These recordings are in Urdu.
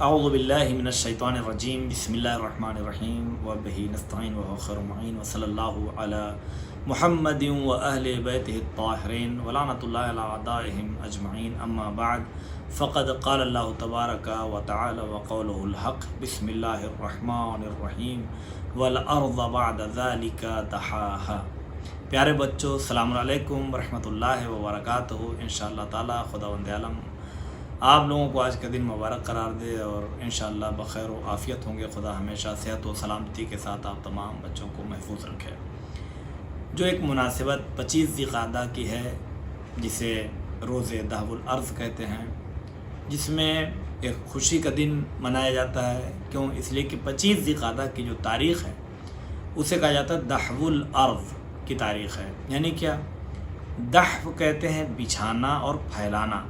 اعوذ باللہ من الشیطان الرجیم بسم اللہ الرحمن الرحیم وبہ نستعین وهو خیر المعین وصلی اللہ علی محمد واہل بیتہ الطاہرین ولعنۃ اللہ علی اعدائہم اجمعین اما بعد فقد قال اللہ تبارک وتعالی وقولہ الحق بسم اللہ الرحمن الرحیم والارض بعد ذلک دحاہا۔ پیارے بچوں، السلام علیکم ورحمۃ اللہ وبرکاتہ۔ انشاءاللہ تعالی خداوند عالم آپ لوگوں کو آج کا دن مبارک قرار دے اور انشاءاللہ بخیر و عافیت ہوں گے۔ خدا ہمیشہ صحت و سلامتی کے ساتھ آپ تمام بچوں کو محفوظ رکھے۔ جو ایک مناسبت 25 ذی القعدہ کی ہے جسے روز دہو الارض کہتے ہیں، جس میں ایک خوشی کا دن منایا جاتا ہے۔ کیوں؟ اس لیے کہ 25 ذی القعدہ کی جو تاریخ ہے اسے کہا جاتا ہے دہو الارض کی تاریخ ہے۔ یعنی کیا؟ دحو کہتے ہیں بچھانا اور پھیلانا،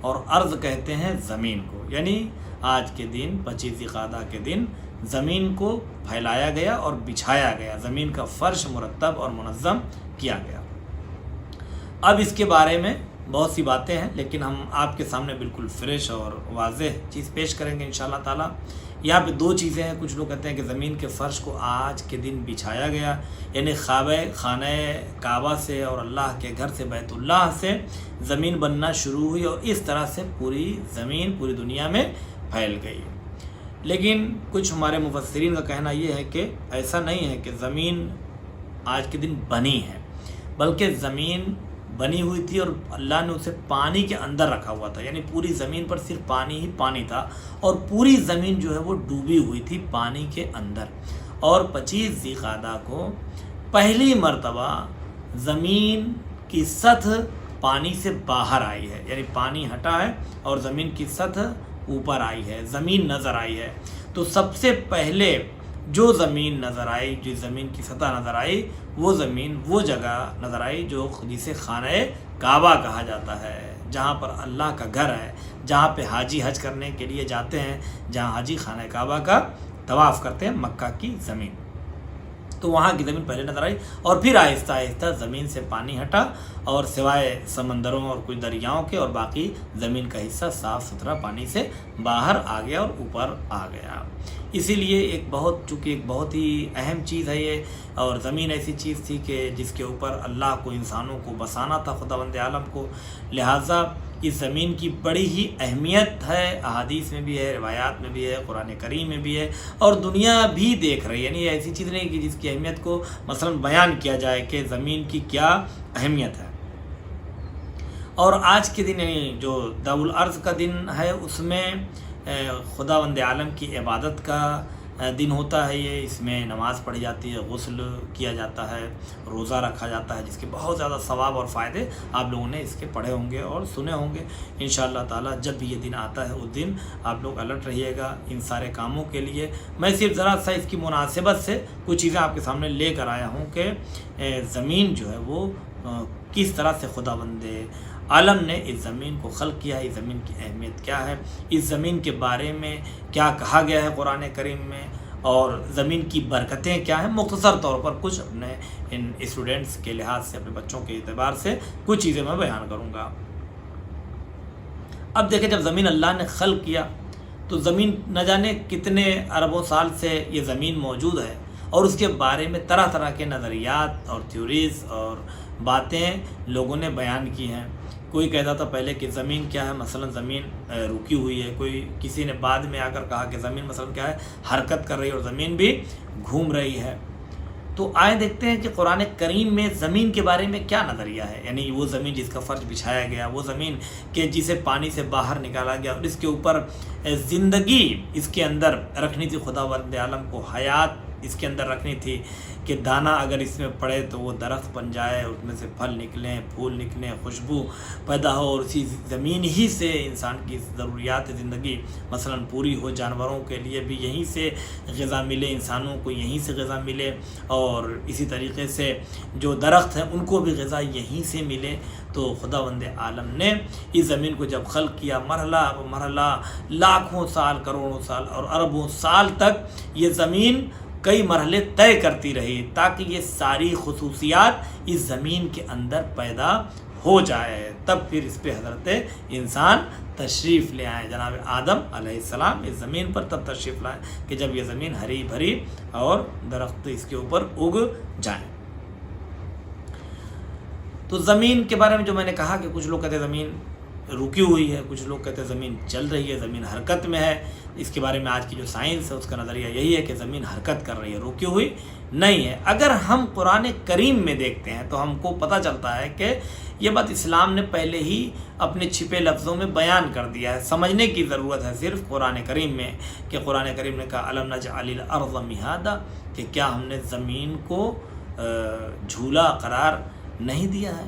اور ارض کہتے ہیں زمین کو۔ یعنی آج کے دن 25 ذی القعدہ کے دن زمین کو پھیلایا گیا اور بچھایا گیا، زمین کا فرش مرتب اور منظم کیا گیا۔ اب اس کے بارے میں بہت سی باتیں ہیں، لیکن ہم آپ کے سامنے بالکل فریش اور واضح چیز پیش کریں گے انشاءاللہ تعالی۔ یہاں پہ دو چیزیں ہیں۔ کچھ لوگ کہتے ہیں کہ زمین کے فرش کو آج کے دن بچھایا گیا، یعنی خانہ کعبہ سے اور اللہ کے گھر سے بیت اللہ سے زمین بننا شروع ہوئی اور اس طرح سے پوری زمین پوری دنیا میں پھیل گئی۔ لیکن کچھ ہمارے مفسرین کا کہنا یہ ہے کہ ایسا نہیں ہے کہ زمین آج کے دن بنی ہے، بلکہ زمین بنی ہوئی تھی اور اللہ نے اسے پانی کے اندر رکھا ہوا تھا۔ یعنی پوری زمین پر صرف پانی ہی پانی تھا اور پوری زمین جو ہے وہ ڈوبی ہوئی تھی پانی کے اندر۔ اور 25 ذی القعدہ کو پہلی مرتبہ زمین کی سطح پانی سے باہر آئی ہے، یعنی پانی ہٹا ہے اور زمین کی سطح اوپر آئی ہے، زمین نظر آئی ہے۔ تو سب سے پہلے جو زمین نظر آئی، جو زمین کی سطح نظر آئی، وہ زمین وہ جگہ نظر آئی جو جسے خانہ کعبہ کہا جاتا ہے، جہاں پر اللہ کا گھر ہے، جہاں پہ حاجی حج کرنے کے لیے جاتے ہیں، جہاں حاجی خانہ کعبہ کا طواف کرتے ہیں، مکہ کی زمین۔ تو وہاں کی زمین پہلے نظر آئی اور پھر آہستہ آہستہ زمین سے پانی ہٹا اور سوائے سمندروں اور کچھ دریاؤں کے اور باقی زمین کا حصہ صاف ستھرا پانی سے باہر آ گیا اور اوپر آ گیا۔ اسی لیے چونکہ ایک بہت ہی اہم چیز ہے یہ، اور زمین ایسی چیز تھی کہ جس کے اوپر اللہ کو انسانوں کو بسانا تھا، خداوند عالم کو، لہٰذا اس زمین کی بڑی ہی اہمیت ہے۔ احادیث میں بھی ہے، روایات میں بھی ہے، قرآن کریم میں بھی ہے، اور دنیا بھی دیکھ رہی ہے۔ یعنی یہ ایسی چیز نہیں کہ جس کی اہمیت کو مثلا بیان کیا جائے کہ زمین کی کیا اہمیت ہے۔ اور آج کے دن جو دہو الارض کا دن ہے، اس میں خداوند عالم کی عبادت کا دن ہوتا ہے۔ یہ اس میں نماز پڑھی جاتی ہے، غسل کیا جاتا ہے، روزہ رکھا جاتا ہے، جس کے بہت زیادہ ثواب اور فائدے آپ لوگوں نے اس کے پڑھے ہوں گے اور سنے ہوں گے انشاءاللہ تعالی۔ جب بھی یہ دن آتا ہے اس دن آپ لوگ الرٹ رہیے گا ان سارے کاموں کے لیے۔ میں صرف ذرا سا اس کی مناسبت سے کچھ چیزیں آپ کے سامنے لے کر آیا ہوں کہ زمین جو ہے وہ کس طرح سے خداوند عالم نے اس زمین کو خلق کیا ہے، اس زمین کی اہمیت کیا ہے، اس زمین کے بارے میں کیا کہا گیا ہے قرآن کریم میں، اور زمین کی برکتیں کیا ہیں۔ مختصر طور پر کچھ اپنے ان اسٹوڈنٹس کے لحاظ سے، اپنے بچوں کے اعتبار سے کچھ چیزیں میں بیان کروں گا۔ اب دیکھیں، جب زمین اللہ نے خلق کیا تو زمین نہ جانے کتنے اربوں سال سے یہ زمین موجود ہے، اور اس کے بارے میں طرح طرح کے نظریات اور تھیوریز اور باتیں لوگوں نے بیان کی ہیں۔ کوئی کہتا تھا پہلے کہ زمین کیا ہے، مثلا زمین رکی ہوئی ہے، کسی نے بعد میں آ کر کہا کہ زمین مثلا کیا ہے، حرکت کر رہی ہے اور زمین بھی گھوم رہی ہے۔ تو آئے دیکھتے ہیں کہ قرآن کریم میں زمین کے بارے میں کیا نظریہ ہے۔ یعنی وہ زمین جس کا فرش بچھایا گیا، وہ زمین کہ جسے پانی سے باہر نکالا گیا اور اس کے اوپر زندگی اس کے اندر رکھنی تھی، خداوند عالم کو حیات اس کے اندر رکھنی تھی کہ دانہ اگر اس میں پڑے تو وہ درخت بن جائے، اس میں سے پھل نکلیں، پھول نکلیں، خوشبو پیدا ہو، اور اسی زمین ہی سے انسان کی ضروریات زندگی مثلا پوری ہو، جانوروں کے لیے بھی یہیں سے غذا ملے، انسانوں کو یہیں سے غذا ملے، اور اسی طریقے سے جو درخت ہیں ان کو بھی غذا یہیں سے ملے۔ تو خداوند عالم نے اس زمین کو جب خلق کیا، مرحلہ مرحلہ لاکھوں سال، کروڑوں سال اور اربوں سال تک یہ زمین کئی مرحلے طے کرتی رہی، تاکہ یہ ساری خصوصیات اس زمین کے اندر پیدا ہو جائے تب پھر اس پہ حضرت انسان تشریف لے آئیں، جناب آدم علیہ السلام اس زمین پر تب تشریف لائیں کہ جب یہ زمین ہری بھری اور درخت اس کے اوپر اگ جائیں۔ تو زمین کے بارے میں جو میں نے کہا کہ کچھ لوگ کہتے ہیں زمین رکی ہوئی ہے، کچھ لوگ کہتے ہیں زمین چل رہی ہے، زمین حرکت میں ہے۔ اس کے بارے میں آج کی جو سائنس ہے اس کا نظریہ یہی ہے کہ زمین حرکت کر رہی ہے، رکی ہوئی نہیں ہے۔ اگر ہم قرآن کریم میں دیکھتے ہیں تو ہم کو پتہ چلتا ہے کہ یہ بات اسلام نے پہلے ہی اپنے چھپے لفظوں میں بیان کر دیا ہے۔ سمجھنے کی ضرورت ہے صرف قرآن کریم میں کہ قرآن کریم نے کہا الم نجعل الارض مہادا، کہ کیا ہم نے زمین کو جھولا قرار نہیں دیا ہے؟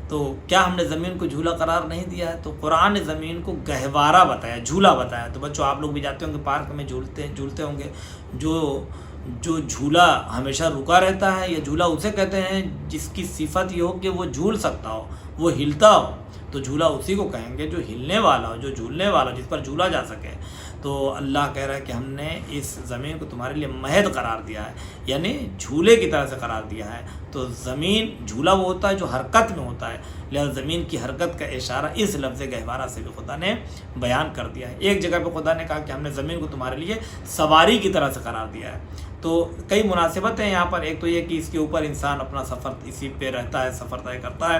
تو کیا ہم نے زمین کو جھولا قرار نہیں دیا ہے؟ تو قرآن نے زمین کو گہوارہ بتایا، جھولا بتایا۔ تو بچوں آپ لوگ بھی جاتے ہوں گے پارک میں، جھولتے ہوں گے۔ جو جھولا ہمیشہ رکا رہتا ہے، یا جھولا اسے کہتے ہیں جس کی صفت یہ ہو کہ وہ جھول سکتا ہو، وہ ہلتا ہو، تو جھولا اسی کو کہیں گے جو ہلنے والا ہو، جو جھولنے والا ہو، جس پر جھولا جا سکے۔ تو اللہ کہہ رہا ہے کہ ہم نے اس زمین کو تمہارے لیے مہد قرار دیا ہے، یعنی جھولے کی طرح سے قرار دیا ہے۔ تو زمین جھولا وہ ہوتا ہے جو حرکت میں ہوتا ہے، لہذا زمین کی حرکت کا اشارہ اس لفظ گہوارہ سے بھی خدا نے بیان کر دیا ہے۔ ایک جگہ پہ خدا نے کہا کہ ہم نے زمین کو تمہارے لیے سواری کی طرح سے قرار دیا ہے۔ تو کئی مناسبتیں ہیں یہاں پر۔ ایک تو یہ کہ اس کے اوپر انسان اپنا سفر اسی پہ رہتا ہے، سفر طے کرتا ہے،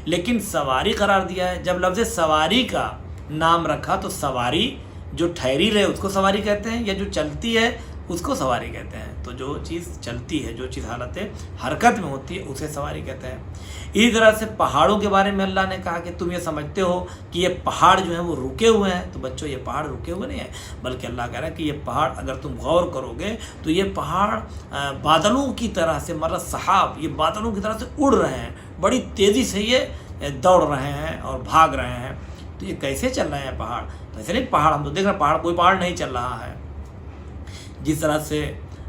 لیکن سواری قرار دیا ہے۔ جب لفظ سواری کا نام رکھا تو سواری جو ٹھہری رہے اس کو سواری کہتے ہیں، یا جو چلتی ہے اس کو سواری کہتے ہیں۔ تو جو چیز چلتی ہے، جو چیز حالت حرکت میں ہوتی ہے اسے سواری کہتے ہیں۔ اسی طرح سے پہاڑوں کے بارے میں اللہ نے کہا کہ تم یہ سمجھتے ہو کہ یہ پہاڑ جو ہیں وہ رکے ہوئے ہیں، تو بچوں یہ پہاڑ رکے ہوئے نہیں ہیں، بلکہ اللہ کہہ رہا ہے کہ یہ پہاڑ اگر تم غور کرو گے تو یہ پہاڑ بادلوں کی طرح سے مرت سحاب، یہ بادلوں کی طرح سے اڑ رہے ہیں، بڑی تیزی سے یہ دوڑ رہے ہیں اور بھاگ رہے ہیں۔ تو یہ کیسے چل رہے ہیں پہاڑ؟ تو ایسے نہیں، پہاڑ ہم تو دیکھ رہے ہیں، کوئی پہاڑ نہیں چل رہا ہے۔ جس طرح سے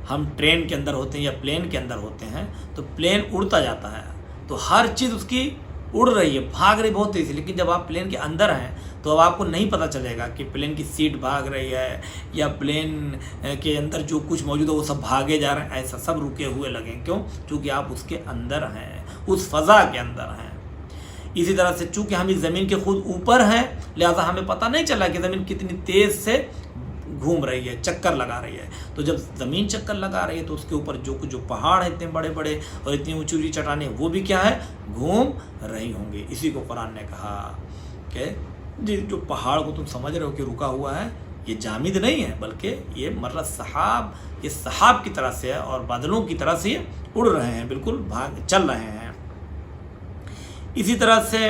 ہم ٹرین کے اندر ہوتے ہیں یا پلین کے اندر ہوتے ہیں تو پلین اڑتا جاتا ہے، تو ہر چیز اس کی اڑ رہی ہے، بھاگ رہی بہت تیزی، لیکن جب آپ پلین کے اندر ہیں تو اب آپ کو نہیں پتہ چلے گا کہ پلین کی سیٹ بھاگ رہی ہے یا پلین کے اندر جو کچھ موجود ہے وہ سب بھاگے جا رہے ہیں، ایسا سب رکے ہوئے لگیں۔ کیوں؟ چونکہ آپ اس کے اندر ہیں، اس فضا کے اندر ہیں۔ اسی طرح سے چونکہ ہم اس زمین کے خود اوپر ہیں، لہٰذا ہمیں پتہ نہیں چلا کہ زمین کتنی تیز سے گھوم رہی ہے، چکر لگا رہی ہے۔ تو جب زمین چکر لگا رہی ہے تو اس کے اوپر جو پہاڑ ہیں اتنے بڑے بڑے اور اتنی اونچی اونچی چٹانیں، وہ بھی کیا ہے؟ گھوم رہی ہوں گی۔ اسی کو قرآن نے کہا کہ جو پہاڑ کو تم سمجھ رہے ہو کہ رکا ہوا ہے، یہ جامد نہیں ہے، بلکہ یہ مرت سحاب، یہ سحاب کی طرح سے ہے اور بادلوں کی طرح سے یہ اڑ رہے ہیں، بالکل چل رہے ہیں۔ اسی طرح سے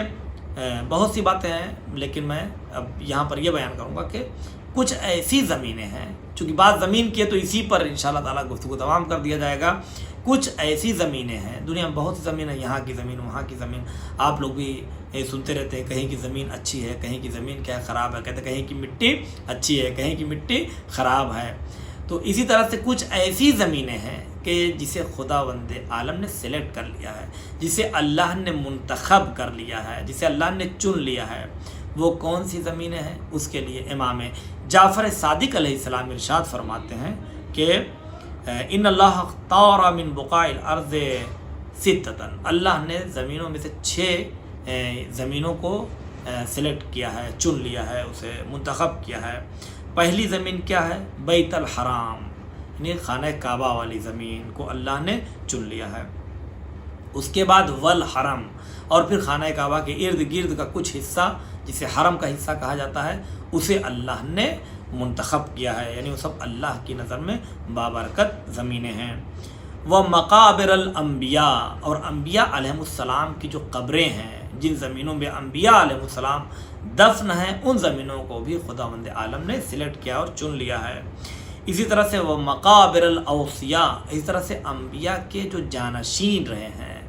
بہت سی باتیں ہیں، لیکن میں اب یہاں پر یہ بیان کروں گا کہ کچھ ایسی زمینیں ہیں، چونکہ بات زمین کی ہے تو اسی پر انشاءاللہ تعالیٰ گفتگو تمام کر دیا جائے گا۔ کچھ ایسی زمینیں ہیں، دنیا میں بہت سی زمینیں، یہاں کی زمین، وہاں کی زمین، آپ لوگ بھی سنتے رہتے ہیں کہیں کی زمین اچھی ہے، کہیں کی زمین کیا خراب ہے، کہتے ہیں کہیں کی مٹی اچھی ہے، کہیں کی مٹی خراب ہے۔ تو اسی طرح سے کچھ ایسی زمینیں ہیں کہ جسے خداوند عالم نے سلیکٹ کر لیا ہے، جسے اللہ نے منتخب کر لیا ہے، جسے اللہ نے چن لیا ہے۔ وہ کون سی زمینیں ہیں؟ اس کے لیے امام جعفر صادق علیہ السلام ارشاد فرماتے ہیں کہ ان اللہ اختار من بقاع الارض ستتن، اللہ نے زمینوں میں سے 6 زمینوں کو سلیکٹ کیا ہے، چن لیا ہے، اسے منتخب کیا ہے۔ پہلی زمین کیا ہے؟ بیت الحرام، یعنی خانہ کعبہ والی زمین کو اللہ نے چن لیا ہے۔ اس کے بعد والحرم، اور پھر خانہ کعبہ کے ارد گرد کا کچھ حصہ جسے حرم کا حصہ کہا جاتا ہے، اسے اللہ نے منتخب کیا ہے، یعنی وہ سب اللہ کی نظر میں بابرکت زمینیں ہیں۔ وہ مقابر الانبیاء، اور انبیاء علیہ السلام کی جو قبریں ہیں، جن زمینوں میں انبیاء علیہ السلام دفن ہیں، ان زمینوں کو بھی خداوند عالم نے سلیکٹ کیا اور چن لیا ہے۔ اسی طرح سے وہ مقابر الاوصیاء، اسی طرح سے انبیاء کے جو جانشین رہے ہیں،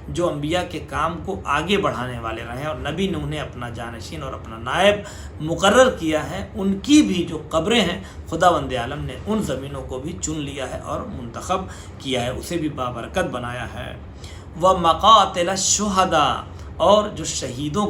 جو انبیاء کے کام کو آگے بڑھانے والے رہے ہیں اور نبی نے انہیں اپنا جانشین اور اپنا نائب مقرر کیا ہے، ان کی بھی جو قبریں ہیں خداوند عالم نے ان زمینوں کو بھی چن لیا ہے اور منتخب کیا ہے، اسے بھی بابرکت بنایا ہے۔ وہ مقاتل الشہداء، اور جو شہیدوں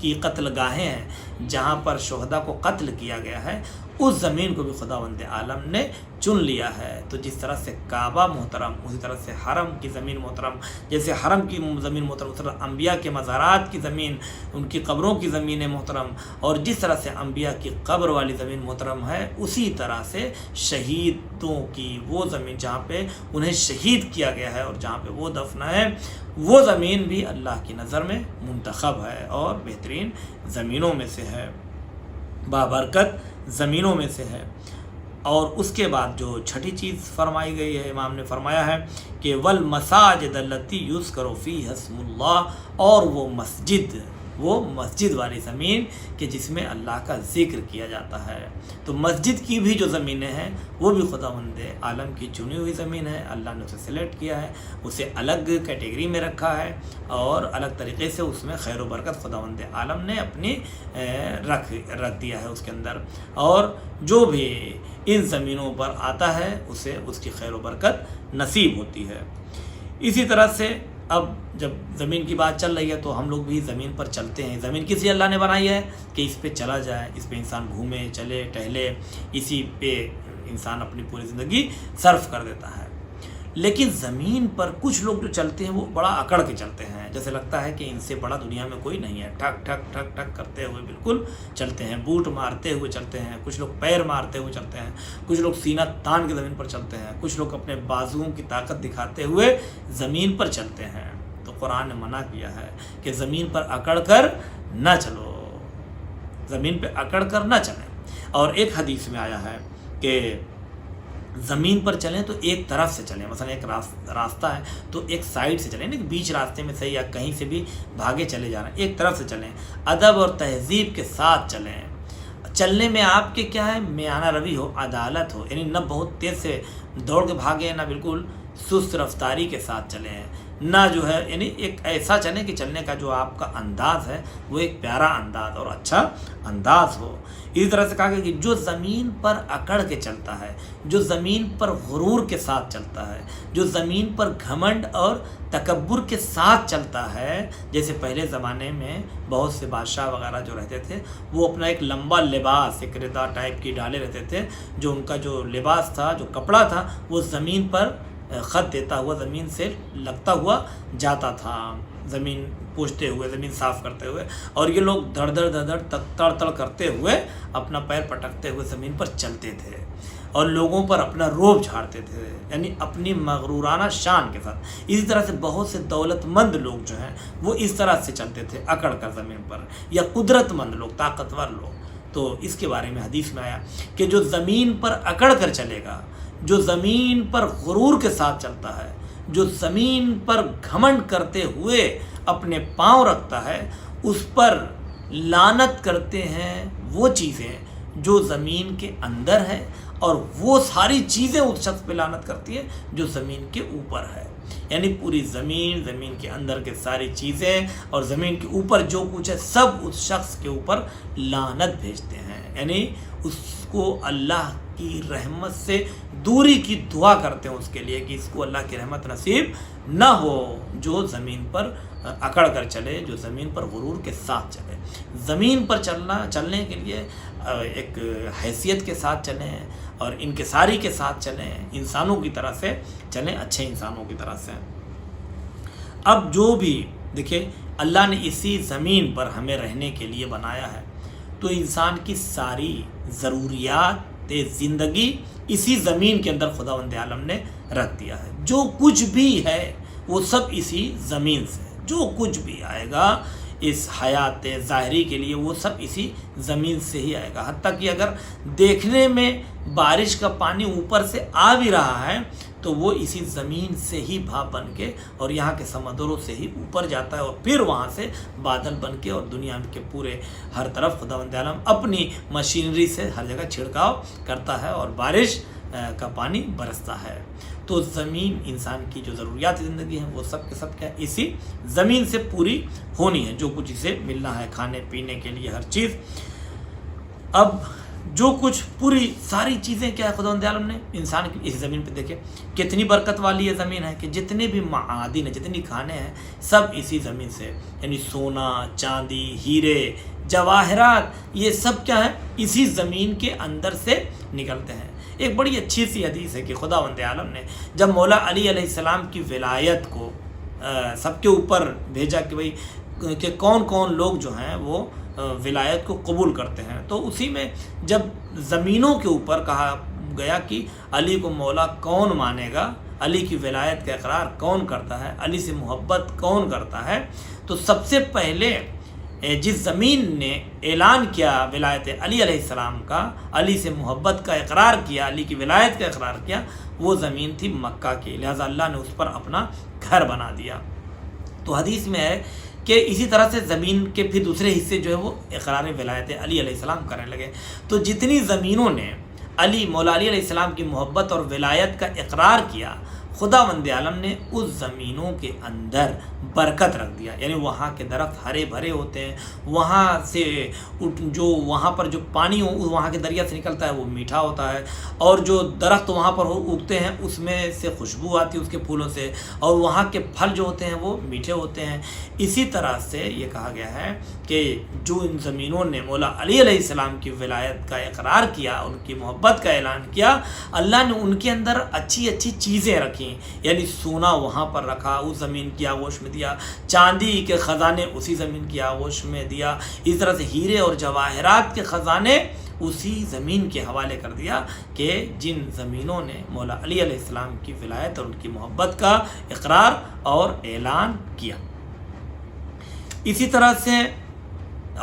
کی قتل گاہیں ہیں، جہاں پر شہداء کو قتل کیا گیا ہے اس زمین کو بھی خداوند عالم نے چن لیا ہے۔ تو جس طرح سے کعبہ محترم، اسی طرح سے حرم کی زمین محترم، جیسے حرم کی زمین محترم، اس طرح انبیاء کے مزارات کی زمین، ان کی قبروں کی زمین محترم، اور جس طرح سے انبیاء کی قبر والی زمین محترم ہے، اسی طرح سے شہیدوں کی وہ زمین جہاں پہ انہیں شہید کیا گیا ہے اور جہاں پہ وہ دفن ہے، وہ زمین بھی اللہ کی نظر میں منتخب ہے اور بہترین زمینوں میں سے ہے، بابرکت زمینوں میں سے ہے۔ اور اس کے بعد جو چھٹی چیز فرمائی گئی ہے، امام نے فرمایا ہے کہ والمساجد التی یذکر فیہا اسم اللہ، اور وہ مسجد والی زمین کہ جس میں اللہ کا ذکر کیا جاتا ہے۔ تو مسجد کی بھی جو زمینیں ہیں وہ بھی خداوند عالم کی چنی ہوئی زمین ہے، اللہ نے اسے سلیکٹ کیا ہے، اسے الگ کیٹیگری میں رکھا ہے اور الگ طریقے سے اس میں خیر و برکت خداوند عالم نے اپنی رکھ دیا ہے اس کے اندر، اور جو بھی ان زمینوں پر آتا ہے اسے اس کی خیر و برکت نصیب ہوتی ہے۔ اسی طرح سے اب جب زمین کی بات چل رہی ہے تو ہم لوگ بھی زمین پر چلتے ہیں۔ زمین کس لیے اللہ نے بنائی ہے کہ اس پہ چلا جائے، اس پہ انسان گھومے چلے ٹہلے، اسی پہ انسان اپنی پوری زندگی صرف کر دیتا ہے۔ لیکن زمین پر کچھ لوگ جو چلتے ہیں وہ بڑا اکڑ کے چلتے ہیں، جیسے لگتا ہے کہ ان سے بڑا دنیا میں کوئی نہیں ہے، ٹھک ٹھک ٹھک ٹھک کرتے ہوئے بالکل چلتے ہیں، بوٹ مارتے ہوئے چلتے ہیں، کچھ لوگ پیر مارتے ہوئے چلتے ہیں، کچھ لوگ سینہ تان کے زمین پر چلتے ہیں، کچھ لوگ اپنے بازوؤں کی طاقت دکھاتے ہوئے زمین پر چلتے ہیں۔ تو قرآن نے منع کیا ہے کہ زمین پر اکڑ کر نہ چلو، زمین پہ اکڑ کر نہ چلیں۔ اور ایک حدیث میں آیا ہے کہ زمین پر چلیں تو ایک طرف سے چلیں، مثلا ایک راستہ ہے تو ایک سائڈ سے چلیں، نہیں بیچ راستے میں سے یا کہیں سے بھی بھاگے چلے جا رہے ہیں، ایک طرف سے چلیں، ادب اور تہذیب کے ساتھ چلیں۔ چلنے میں آپ کے کیا ہے، میانہ روی ہو، عدالت ہو، یعنی نہ بہت تیز سے دوڑ کے بھاگیں، نہ بالکل سست رفتاری کے ساتھ چلیں، نہ جو ہے یعنی ایک ایسا چلیں کہ چلنے کا جو آپ کا انداز ہے وہ ایک پیارا انداز اور اچھا انداز ہو۔ اسی طرح سے کہا گیا کہ جو زمین پر اکڑ کے چلتا ہے، جو زمین پر غرور کے ساتھ چلتا ہے، جو زمین پر گھمنڈ اور تکبر کے ساتھ چلتا ہے، جیسے پہلے زمانے میں بہت سے بادشاہ وغیرہ جو رہتے تھے وہ اپنا ایک لمبا لباس، ایک ردا ٹائپ کی ڈالے رہتے تھے، جو ان کا جو لباس تھا، جو کپڑا تھا، وہ زمین پر خط دیتا ہوا، زمین سے لگتا ہوا جاتا تھا، زمین پوچھتے ہوئے، زمین صاف کرتے ہوئے، اور یہ لوگ دھڑ دھڑ دھڑ دھڑ تڑ تڑ کرتے ہوئے اپنا پیر پٹکتے ہوئے زمین پر چلتے تھے اور لوگوں پر اپنا روب جھاڑتے تھے، یعنی اپنی مغرورانہ شان کے ساتھ۔ اسی طرح سے بہت سے دولت مند لوگ جو ہیں وہ اس طرح سے چلتے تھے اکڑ کر زمین پر، یا قدرت مند لوگ، طاقتور لوگ۔ تو اس کے بارے میں حدیث میں آیا کہ جو زمین پر اکڑ کر چلے گا، جو زمین پر غرور کے ساتھ چلتا ہے، جو زمین پر گھمنڈ کرتے ہوئے اپنے پاؤں رکھتا ہے، اس پر لعنت کرتے ہیں وہ چیزیں جو زمین کے اندر ہے، اور وہ ساری چیزیں اس شخص پہ لعنت کرتی ہیں جو زمین کے اوپر ہے۔ یعنی پوری زمین، زمین کے اندر کے ساری چیزیں اور زمین کے اوپر جو کچھ ہے سب اس شخص کے اوپر لعنت بھیجتے ہیں، یعنی اس کو اللہ کی رحمت سے دوری کی دعا کرتے ہیں اس کے لیے کہ اس کو اللہ کی رحمت نصیب نہ ہو، جو زمین پر اکڑ کر چلے، جو زمین پر غرور کے ساتھ چلے۔ زمین پر چلنے کے لیے ایک حیثیت کے ساتھ چلیں اور انکساری کے ساتھ چلیں، انسانوں کی طرح سے چلیں، اچھے انسانوں کی طرح سے۔ اب جو بھی دیکھیں اللہ نے اسی زمین پر ہمیں رہنے کے لیے بنایا ہے، تو انسان کی ساری ضروریات زندگی اسی زمین کے اندر خداوند عالم نے رکھ دیا ہے۔ جو کچھ بھی ہے وہ سب اسی زمین سے، جو کچھ بھی آئے گا اس حیات ظاہری کے لیے وہ سب اسی زمین سے ہی آئے گا۔ حتیٰ کہ اگر دیکھنے میں بارش کا پانی اوپر سے آ بھی رہا ہے تو وہ اسی زمین سے ہی بھاپ بن کے اور یہاں کے سمندروں سے ہی اوپر جاتا ہے، اور پھر وہاں سے بادل بن کے اور دنیا کے پورے ہر طرف خداوند عالم اپنی مشینری سے ہر جگہ چھڑکاؤ کرتا ہے اور بارش کا پانی برستا ہے۔ تو زمین انسان کی جو ضروریات زندگی ہیں وہ سب کے سب کیا اسی زمین سے پوری ہونی ہے، جو کچھ اسے ملنا ہے کھانے پینے کے لیے ہر چیز۔ اب جو کچھ پوری ساری چیزیں کیا ہے خداوند عالم نے انسان کی اس زمین پہ دیکھے کتنی برکت والی یہ زمین ہے کہ جتنے بھی معادن ہیں، جتنی کھانے ہیں، سب اسی زمین سے، یعنی سونا، چاندی، ہیرے، جواہرات، یہ سب کیا ہیں؟ اسی زمین کے اندر سے نکلتے ہیں۔ ایک بڑی اچھی سی حدیث ہے کہ خداوند عالم نے جب مولا علی علیہ السلام کی ولایت کو سب کے اوپر بھیجا کہ بھئی کہ کون کون لوگ جو ہیں وہ ولایت کو قبول کرتے ہیں، تو اسی میں جب زمینوں کے اوپر کہا گیا کہ علی کو مولا کون مانے گا، علی کی ولایت کا اقرار کون کرتا ہے، علی سے محبت کون کرتا ہے، تو سب سے پہلے جس زمین نے اعلان کیا ولایت علی علیہ السلام کا، علی سے محبت کا اقرار کیا، علی کی ولایت کا اقرار کیا، وہ زمین تھی مکہ کی، لہٰذا اللہ نے اس پر اپنا گھر بنا دیا۔ تو حدیث میں ہے کہ اسی طرح سے زمین کے پھر دوسرے حصے جو ہے وہ اقرار ولایت علی علیہ السلام کرنے لگے۔ تو جتنی زمینوں نے مولا علی علیہ السلام کی محبت اور ولایت کا اقرار کیا، خداوند عالم نے اس زمینوں کے اندر برکت رکھ دیا، یعنی وہاں کے درخت ہرے بھرے ہوتے ہیں، وہاں سے جو وہاں پر جو پانی وہاں کے دریا سے نکلتا ہے وہ میٹھا ہوتا ہے، اور جو درخت وہاں پر اگتے ہیں اس میں سے خوشبو آتی ہے اس کے پھولوں سے، اور وہاں کے پھل جو ہوتے ہیں وہ میٹھے ہوتے ہیں۔ اسی طرح سے یہ کہا گیا ہے کہ جو ان زمینوں نے مولا علی علیہ السلام کی ولایت کا اقرار کیا، ان کی محبت کا اعلان کیا، اللہ نے ان کے اندر اچھی اچھی چیزیں رکھیں، یعنی سونا وہاں پر رکھا، اس زمین کی آغوش میں دیا، چاندی کے خزانے اسی زمین کی آغوش میں دیا، اس طرح سے ہیرے اور جواہرات کے خزانے اسی زمین کے حوالے کر دیا کہ جن زمینوں نے مولا علی علیہ السلام کی ولایت اور ان کی محبت کا اقرار اور اعلان کیا۔ اسی طرح سے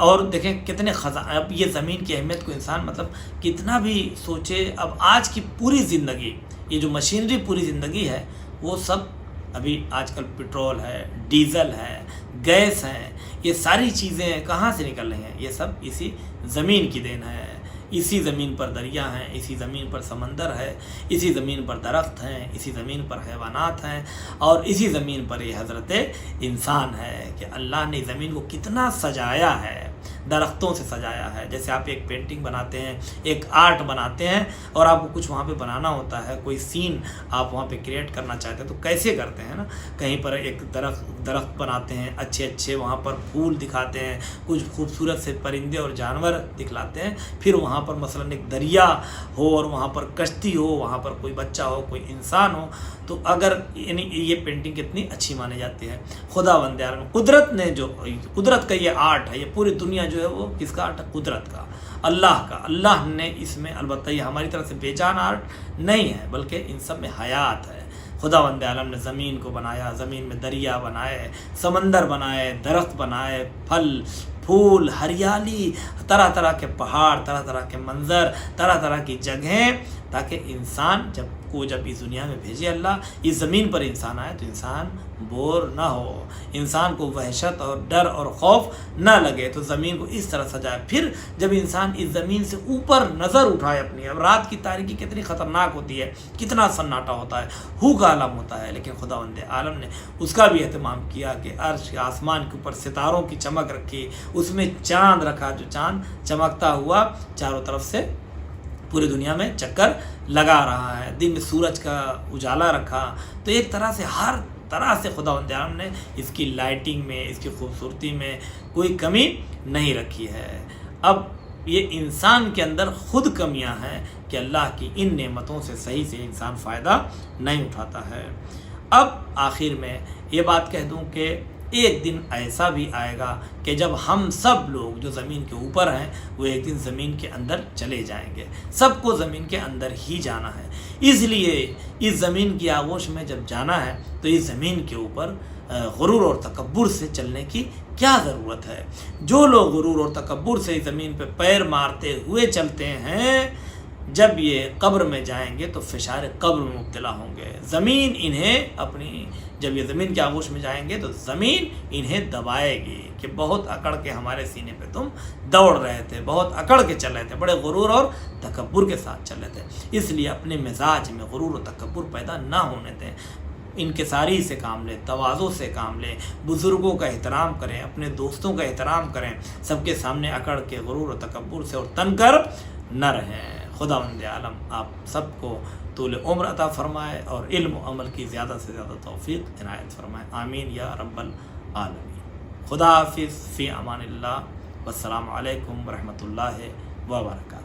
اور دیکھیں کتنے خزانے، اب یہ زمین کی اہمیت کو انسان مطلب کتنا بھی سوچے، اب آج کی پوری زندگی، یہ جو مشینری پوری زندگی ہے وہ سب ابھی آج کل پٹرول ہے، ڈیزل ہے، گیس ہیں، یہ ساری چیزیں کہاں سے نکل رہی ہیں؟ یہ سب اسی زمین کی دین ہے، اسی زمین پر دریا ہیں، اسی زمین پر سمندر ہے، اسی زمین پر درخت ہیں، اسی زمین پر حیوانات ہیں، اور اسی زمین پر یہ حضرت انسان ہے کہ اللہ نے زمین کو کتنا سجایا ہے، درختوں سے سجایا ہے۔ جیسے آپ ایک پینٹنگ بناتے ہیں، ایک آرٹ بناتے ہیں، اور آپ کو کچھ وہاں پہ بنانا ہوتا ہے، کوئی سین آپ وہاں پہ کریٹ کرنا چاہتے ہیں تو کیسے کرتے ہیں نا؟ کہیں پر ایک درخت بناتے ہیں، اچھے وہاں پر پھول دکھاتے ہیں، کچھ خوبصورت سے پرندے اور جانور دکھلاتے ہیں، پھر وہاں پر مثلاً ایک دریا ہو اور وہاں پر کشتی ہو، وہاں پر کوئی بچہ ہو، کوئی انسان ہو، تو اگر یعنی یہ پینٹنگ کتنی اچھی مانی جاتی ہے۔ خداوند عالم قدرت نے جو قدرت کا یہ آرٹ ہے، یہ پوری دنیا جو ہے وہ کس کا آرٹ ہے؟ قدرت کا، اللہ کا۔ اللہ نے اس میں، البتہ یہ ہماری طرف سے بے جان آرٹ نہیں ہے بلکہ ان سب میں حیات ہے۔ خداوند عالم نے زمین کو بنایا، زمین میں دریا بنائے، سمندر بنائے، درخت بنائے، پھل پھول، ہریالی، طرح طرح کے پہاڑ، طرح طرح کے منظر، طرح طرح کی جگہیں، تاکہ انسان جب اس دنیا میں بھیجے اللہ، اس زمین پر انسان آئے تو انسان بور نہ ہو، انسان کو وحشت اور ڈر اور خوف نہ لگے، تو زمین کو اس طرح سجائے۔ پھر جب انسان اس زمین سے اوپر نظر اٹھائے اپنی، اب رات کی تاریکی کتنی خطرناک ہوتی ہے، کتنا سناٹا ہوتا ہے، ہو کا عالم ہوتا ہے، لیکن خداوند عالم نے اس کا بھی اہتمام کیا کہ عرش کے آسمان کے اوپر ستاروں کی چمک رکھی، اس میں چاند رکھا، جو چاند چمکتا ہوا چاروں طرف سے پوری دنیا میں چکر لگا رہا ہے، دن میں سورج کا اجالا رکھا، تو ایک طرح سے ہر طرح سے خداوند عالم نے اس کی لائٹنگ میں، اس کی خوبصورتی میں کوئی کمی نہیں رکھی ہے۔ اب یہ انسان کے اندر خود کمیاں ہیں کہ اللہ کی ان نعمتوں سے صحیح سے انسان فائدہ نہیں اٹھاتا ہے۔ اب آخر میں یہ بات کہہ دوں کہ ایک دن ایسا بھی آئے گا کہ جب ہم سب لوگ جو زمین کے اوپر ہیں وہ ایک دن زمین کے اندر چلے جائیں گے، سب کو زمین کے اندر ہی جانا ہے، اس لیے اس زمین کی آغوش میں جب جانا ہے تو اس زمین کے اوپر غرور اور تکبر سے چلنے کی کیا ضرورت ہے؟ جو لوگ غرور اور تکبر سے زمین پہ پیر مارتے ہوئے چلتے ہیں، جب یہ قبر میں جائیں گے تو فشار قبر میں مبتلا ہوں گے۔ زمین انہیں جب یہ زمین کی آغوش میں جائیں گے تو زمین انہیں دبائے گی کہ بہت اکڑ کے ہمارے سینے پہ تم دوڑ رہے تھے، بہت اکڑ کے چل رہے تھے، بڑے غرور اور تکبر کے ساتھ چل رہے تھے، اس لیے اپنے مزاج میں غرور و تکبر پیدا نہ ہونے دیں، انکساری سے کام لیں، تواضع سے کام لیں، بزرگوں کا احترام کریں، اپنے دوستوں کا احترام کریں، سب کے سامنے اکڑ کے غرور و تکبر سے اور تن کر نہ رہیں۔ خداوند عالم آپ سب کو طول عمر عطا فرمائے اور علم و عمل کی زیادہ سے زیادہ توفیق عنایت فرمائے، آمین یا رب العالمین۔ خدا حافظ، فی امان اللہ، والسلام علیکم ورحمۃ اللہ وبرکاتہ.